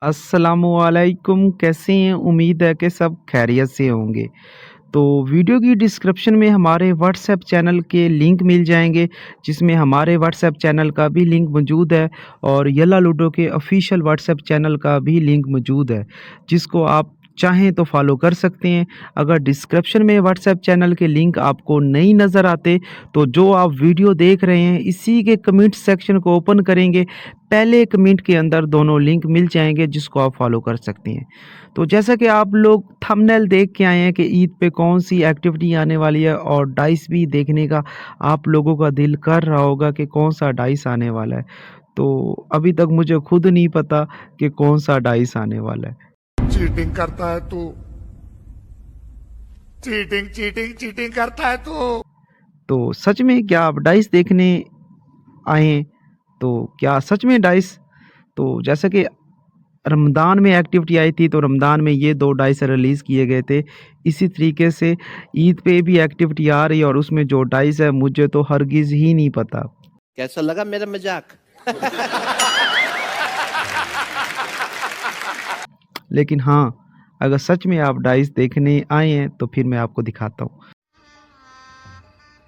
अस्सलामुअलैकुम, कैसे हैं? उम्मीद है कि सब खैरियत से होंगे। तो वीडियो की डिस्क्रिप्शन में हमारे व्हाट्सएप चैनल के लिंक मिल जाएँगे, जिसमें हमारे व्हाट्सएप चैनल का भी लिंक मौजूद है और यल्ला लूडो के ऑफ़िशियल व्हाट्सएप चैनल का भी लिंक मौजूद है, जिसको आप चाहें तो फ़ॉलो कर सकते हैं। अगर डिस्क्रिप्शन में व्हाट्सएप चैनल के लिंक आपको नहीं नज़र आते, तो जो आप वीडियो देख रहे हैं, इसी के कमेंट सेक्शन को ओपन करेंगे, पहले कमेंट के अंदर दोनों लिंक मिल जाएँगे, जिसको आप फ़ॉलो कर सकते हैं। तो जैसा कि आप लोग थंबनेल देख के आए हैं कि ईद पे कौन-सी एक्टिविटी आने वाली है और डाइस भी देखने का आप लोगों का दिल कर रहा होगा कि कौन-सा डाइस आने वाला है। तो अभी तक मुझे खुद नहीं पता कि कौन-सा डाइस आने वाला है। चीटिंग करता है तू। चीटिंग चीटिंग चीटिंग करता है तू। तो सच में क्या आप डाइस देखने आए हैं? तो क्या सच में डाइस? तो जैसा कि रमज़ान में एक्टिविटी आई थी, तो रमज़ान में ये 2 डाइस रिलीज़ किए गए थे। इसी तरीके से ईद पे भी एक्टिविटी आ रही है और उसमें जो डाइस है मुझे तो हरगिज़ ही नहीं पता। कैसा लगा मेरा मजाक? लेकिन हाँ, अगर सच में आप डाइस देखने आए हैं तो फिर मैं आपको दिखाता हूँ।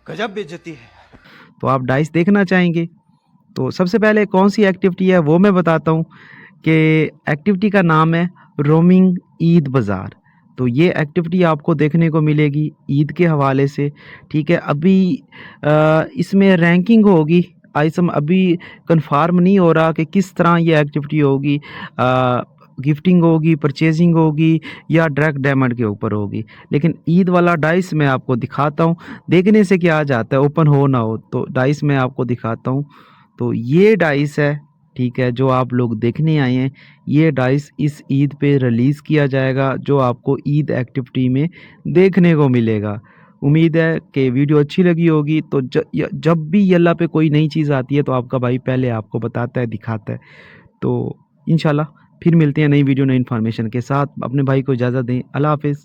गजब बेइज्जती है। तो आप डाइस देखना चाहेंगे? तो सबसे पहले कौन-सी एक्टिविटी है वो मैं बताता हूँ कि एक्टिविटी का नाम है रोमिंग ईद बाज़ार। तो ये एक्टिविटी आपको देखने को मिलेगी ईद के हवाले से, ठीक है? अभी इसमें रैंकिंग होगी, आइसम अभी कन्फ़र्म नहीं हो रहा कि किस तरह ये एक्टिविटी होगी। गिफ्टिंग होगी, परचेज़िंग होगी या डायरेक्ट डायमंड के ऊपर होगी। लेकिन ईद वाला डाइस मैं आपको दिखाता हूँ, देखने से क्या जाता है, ओपन हो ना हो, तो डाइस मैं आपको दिखाता हूँ। तो ये डाइस है, ठीक है, जो आप लोग देखने आए हैं, ये डाइस इस ईद पे रिलीज़ किया जाएगा, जो आपको ईद एक्टिविटी में देखने को मिलेगा। उम्मीद है कि वीडियो अच्छी लगी होगी, तो जब भी यल्ला पे कोई नई चीज़ आती है, तो आपका भाई पहले आपको बताता है, दिखाता है। तो इंशाल्लाह फिर मिलते हैं नई वीडियो, नई इन्फॉर्मेशन के साथ। अपने भाई को इजाज़त दें। अल्लाह हाफ़िज़।